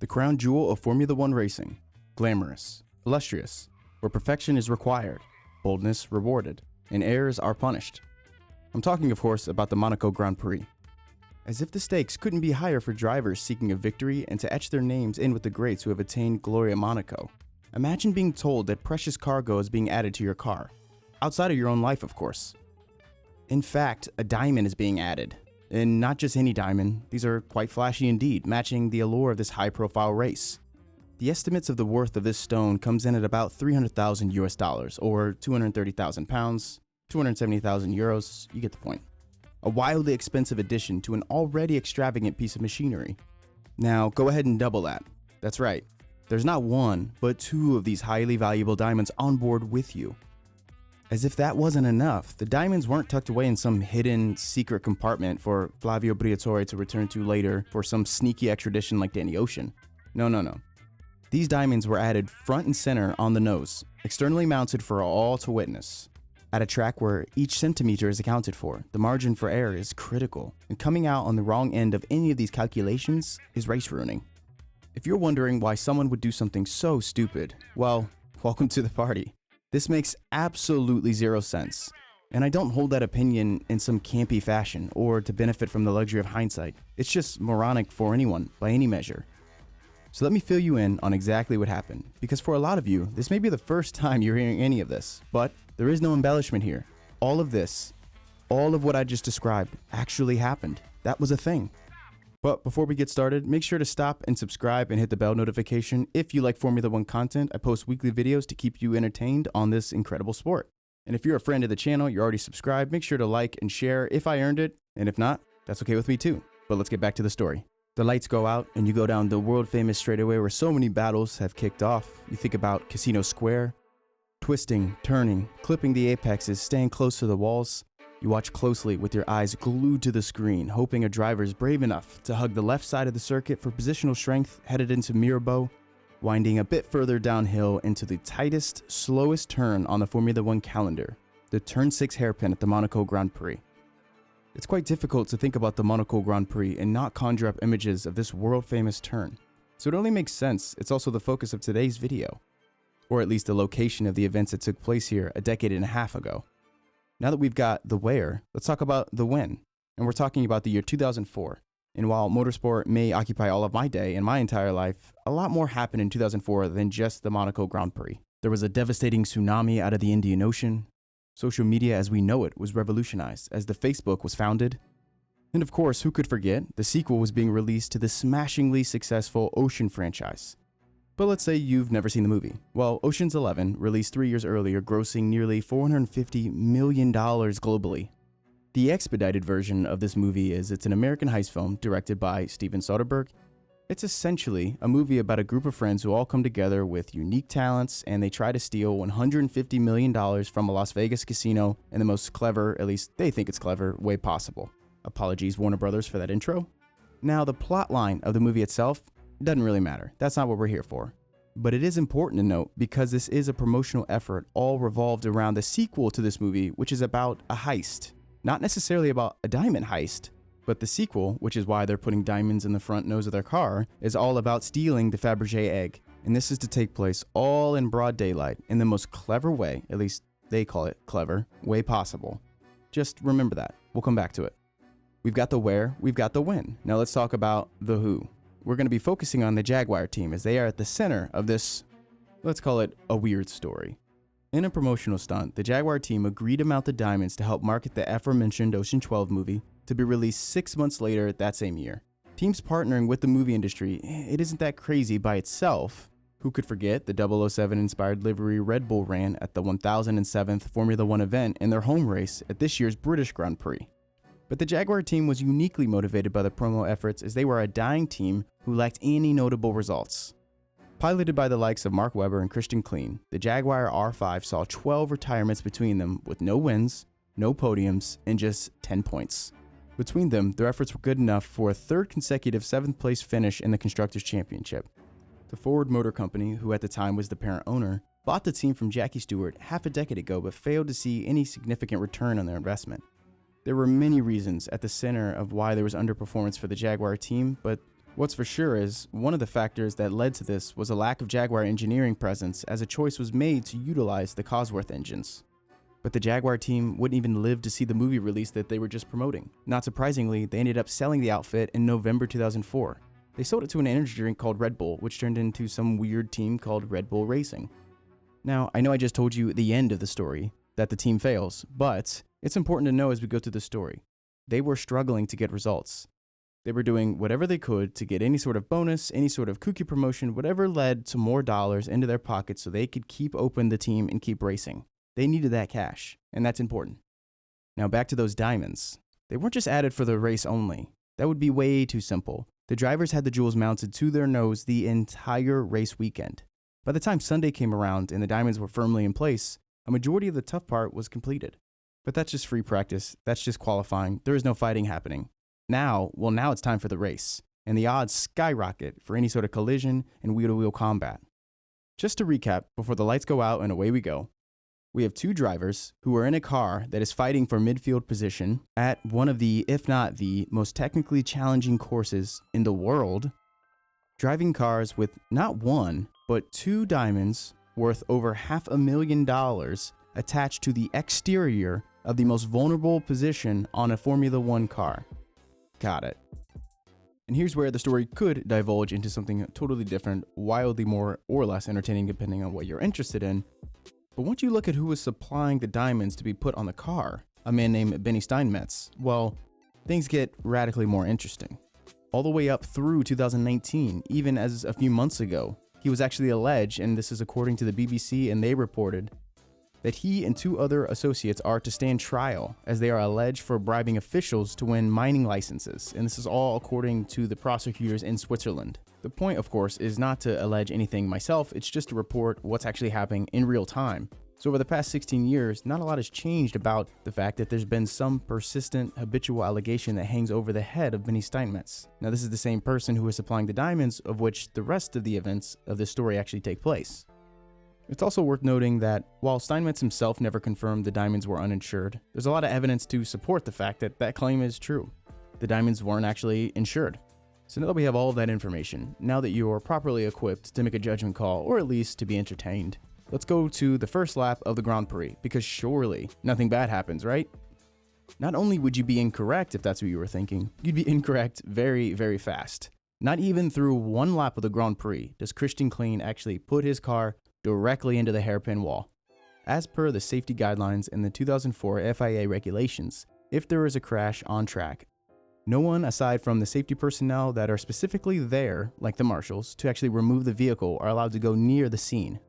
the crown jewel of Formula One racing, glamorous, illustrious, where perfection is required, boldness rewarded, and errors are punished. I'm talking, of course, about the Monaco Grand Prix. As if the stakes couldn't be higher for drivers seeking a victory and to etch their names in with the greats who have attained glory at Monaco. Imagine being told that precious cargo is being added to your car. Outside of your own life, of course. In fact, a diamond is being added. And not just any diamond, these are quite flashy indeed, matching the allure of this high-profile race. The estimates of the worth of this stone comes in at about 300,000 US dollars, or 230,000 pounds, 270,000 euros, you get the point. A wildly expensive addition to an already extravagant piece of machinery. Now, go ahead and double that. That's right. There's not one, but two of these highly valuable diamonds on board with you. As if that wasn't enough, the diamonds weren't tucked away in some hidden, secret compartment for Flavio Briatore to return to later for some sneaky extradition like Danny Ocean. No. These diamonds were added front and center on the nose, externally mounted for all to witness. At a track where each centimeter is accounted for, the margin for error is critical, and coming out on the wrong end of any of these calculations is race ruining. If you're wondering why someone would do something so stupid, well, welcome to the party. This makes absolutely zero sense, and I don't hold that opinion in some campy fashion or to benefit from the luxury of hindsight. It's just moronic for anyone, by any measure. So let me fill you in on exactly what happened, because for a lot of you, this may be the first time you're hearing any of this, but there is no embellishment here. All of this, all of what I just described, actually happened. That was a thing. But before we get started, make sure to stop and subscribe and hit the bell notification if you like Formula One content. I post weekly videos to keep you entertained on this incredible sport. And if you're a friend of the channel, you're already subscribed, make sure to like and share if I earned it, and if not, that's okay with me too. But let's get back to the story. The lights go out and you go down the world famous straightaway where so many battles have kicked off. You think about Casino Square, twisting, turning, clipping the apexes, staying close to the walls. You watch closely with your eyes glued to the screen, hoping a driver is brave enough to hug the left side of the circuit for positional strength headed into Mirabeau, winding a bit further downhill into the tightest, slowest turn on the Formula One calendar, the Turn 6 hairpin at the Monaco Grand Prix. It's quite difficult to think about the Monaco Grand Prix and not conjure up images of this world-famous turn, so it only makes sense it's also the focus of today's video, or at least the location of the events that took place here a decade and a half ago. Now that we've got the where, let's talk about the when. And we're talking about the year 2004. And while motorsport may occupy all of my day and my entire life, a lot more happened in 2004 than just the Monaco Grand Prix. There was a devastating tsunami out of the Indian Ocean. Social media as we know it was revolutionized as the Facebook was founded. And of course, who could forget, the sequel was being released to the smashingly successful Ocean franchise. But let's say you've never seen the movie. Well, Ocean's 11, released 3 years earlier, grossing nearly $450 million globally. The expedited version of this movie is it's an American heist film directed by Steven Soderbergh. It's essentially a movie about a group of friends who all come together with unique talents and they try to steal $150 million from a Las Vegas casino in the most clever, at least they think it's clever, way possible. Apologies, Warner Brothers, for that intro. Now, the plot line of the movie itself doesn't really matter. That's not what we're here for. But it is important to note because this is a promotional effort all revolved around the sequel to this movie, which is about a heist. Not necessarily about a diamond heist, but the sequel, which is why they're putting diamonds in the front nose of their car, is all about stealing the Fabergé egg. And this is to take place all in broad daylight in the most clever way, at least they call it clever, way possible. Just remember that. We'll come back to it. We've got the where, we've got the when. Now let's talk about the who. We're going to be focusing on the Jaguar team as they are at the center of this, let's call it a weird story. In a promotional stunt, the Jaguar team agreed to mount the diamonds to help market the aforementioned Ocean 12 movie to be released 6 months later that same year. Teams partnering with the movie industry, it isn't that crazy by itself. Who could forget the 007 inspired livery Red Bull ran at the 1007th Formula One event in their home race at this year's British Grand Prix. But the Jaguar team was uniquely motivated by the promo efforts as they were a dying team who lacked any notable results. Piloted by the likes of Mark Webber and Christian Klein, the Jaguar R5 saw 12 retirements between them with no wins, no podiums, and just 10 points. Between them, their efforts were good enough for a third consecutive 7th place finish in the Constructors' Championship. The Ford Motor Company, who at the time was the parent owner, bought the team from Jackie Stewart half a decade ago but failed to see any significant return on their investment. There were many reasons at the center of why there was underperformance for the Jaguar team, but What's for sure is one of the factors that led to this was a lack of Jaguar engineering presence, as a choice was made to utilize the Cosworth engines. But the Jaguar team wouldn't even live to see the movie release that they were just promoting. Not surprisingly, they ended up selling the outfit in November 2004. They sold it to an energy drink called Red Bull, which turned into some weird team called Red Bull Racing. Now, I know I just told you the end of the story, that the team fails, but it's important to know as we go through the story. They were struggling to get results. They were doing whatever they could to get any sort of bonus, any sort of kooky promotion, whatever led to more dollars into their pockets so they could keep open the team and keep racing. They needed that cash, and that's important. Now back to those diamonds. They weren't just added for the race only. That would be way too simple. The drivers had the jewels mounted to their nose the entire race weekend. By the time Sunday came around and the diamonds were firmly in place, a majority of the tough part was completed. But that's just free practice. That's just qualifying. There is no fighting happening. Now it's time for the race, and the odds skyrocket for any sort of collision and wheel-to-wheel combat. Just to recap, before the lights go out and away we go, we have two drivers who are in a car that is fighting for midfield position at one of the, if not the, most technically challenging courses in the world, driving cars with not one, but two diamonds worth over $500,000 attached to the exterior of the most vulnerable position on a Formula One car. Got it. And here's where the story could divulge into something totally different, wildly more or less entertaining depending on what you're interested in. But once you look at who was supplying the diamonds to be put on the car, a man named Benny Steinmetz, well, things get radically more interesting. All the way up through 2019, even as a few months ago, he was actually alleged, and this is according to the BBC, and they reported that he and two other associates are to stand trial as they are alleged for bribing officials to win mining licenses, and this is all according to the prosecutors in Switzerland. The point, of course, is not to allege anything myself, it's just to report what's actually happening in real time. So over the past 16 years, not a lot has changed about the fact that there's been some persistent, habitual allegation that hangs over the head of Benny Steinmetz. Now this is the same person who is supplying the diamonds of which the rest of the events of this story actually take place. It's also worth noting that while Steinmetz himself never confirmed the diamonds were uninsured, there's a lot of evidence to support the fact that that claim is true. The diamonds weren't actually insured. So now that we have all of that information, now that you are properly equipped to make a judgment call, or at least to be entertained, let's go to the first lap of the Grand Prix, because surely nothing bad happens, right? Not only would you be incorrect if that's what you were thinking, you'd be incorrect very, very fast. Not even through one lap of the Grand Prix does Christian Klein actually put his car directly into the hairpin wall. As per the safety guidelines in the 2004 FIA regulations, if there is a crash on track, no one aside from the safety personnel that are specifically there, like the marshals, to actually remove the vehicle are allowed to go near the scene.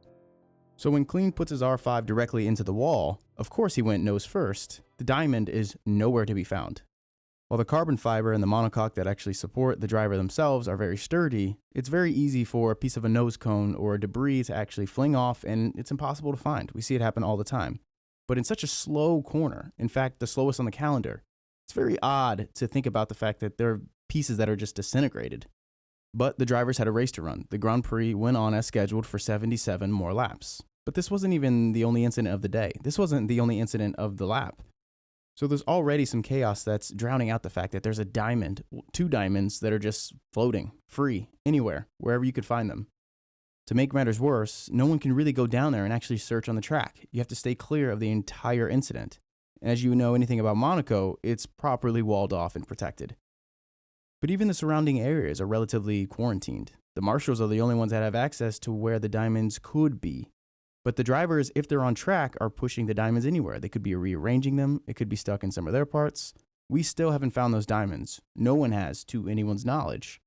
So when Klein puts his R5 directly into the wall, of course he went nose first, the diamond is nowhere to be found. While the carbon fiber and the monocoque that actually support the driver themselves are very sturdy, it's very easy for a piece of a nose cone or debris to actually fling off, and it's impossible to find. We see it happen all the time. But in such a slow corner, in fact the slowest on the calendar, it's very odd to think about the fact that there are pieces that are just disintegrated. But the drivers had a race to run. The Grand Prix went on as scheduled for 77 more laps. But this wasn't even the only incident of the day. This wasn't the only incident of the lap. So there's already some chaos that's drowning out the fact that there's a diamond, two diamonds that are just floating, free, anywhere, wherever you could find them. To make matters worse, no one can really go down there and actually search on the track. You have to stay clear of the entire incident. And as you know anything about Monaco, it's properly walled off and protected. But even the surrounding areas are relatively quarantined. The marshals are the only ones that have access to where the diamonds could be. But the drivers, if they're on track, are pushing the diamonds anywhere. They could be rearranging them. It could be stuck in some of their parts. We still haven't found those diamonds. No one has, to anyone's knowledge.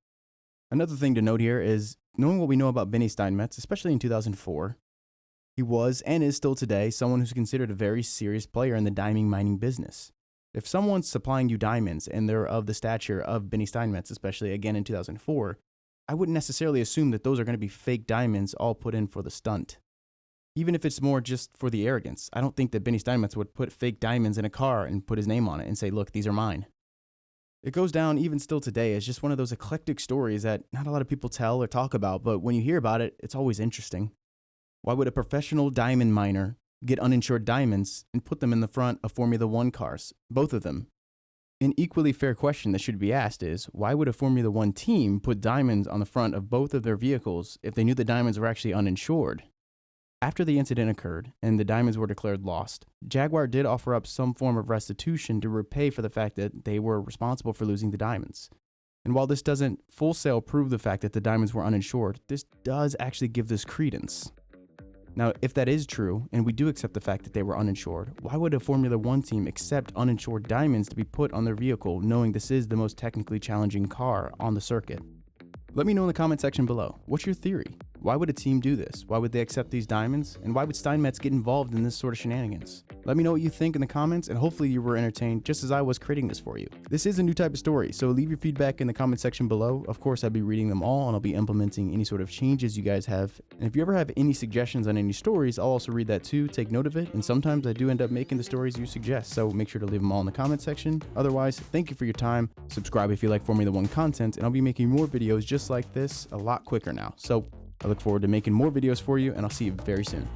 Another thing to note here is, knowing what we know about Benny Steinmetz, especially in 2004, he was, and is still today, someone who's considered a very serious player in the diamond mining business. If someone's supplying you diamonds, and they're of the stature of Benny Steinmetz, especially again in 2004, I wouldn't necessarily assume that those are going to be fake diamonds all put in for the stunt. Even if it's more just for the arrogance, I don't think that Benny Steinmetz would put fake diamonds in a car and put his name on it and say, look, these are mine. It goes down even still today as just one of those eclectic stories that not a lot of people tell or talk about, but when you hear about it, it's always interesting. Why would a professional diamond miner get uninsured diamonds and put them in the front of Formula One cars, both of them? An equally fair question that should be asked is, why would a Formula One team put diamonds on the front of both of their vehicles if they knew the diamonds were actually uninsured? After the incident occurred and the diamonds were declared lost, Jaguar did offer up some form of restitution to repay for the fact that they were responsible for losing the diamonds. And while this doesn't full sail prove the fact that the diamonds were uninsured, this does actually give this credence. Now, if that is true, and we do accept the fact that they were uninsured, why would a Formula One team accept uninsured diamonds to be put on their vehicle, knowing this is the most technically challenging car on the circuit? Let me know in the comment section below. What's your theory? Why would a team do this? Why would they accept these diamonds? And why would Steinmetz get involved in this sort of shenanigans? Let me know what you think in the comments, and hopefully you were entertained just as I was creating this for you. This is a new type of story, so leave your feedback in the comment section below. Of course, I'll be reading them all, and I'll be implementing any sort of changes you guys have. And if you ever have any suggestions on any stories, I'll also read that too. Take note of it, and sometimes I do end up making the stories you suggest, so make sure to leave them all in the comment section. Otherwise, thank you for your time. Subscribe if you like Formula One content, and I'll be making more videos just like this a lot quicker now. So I look forward to making more videos for you, and I'll see you very soon.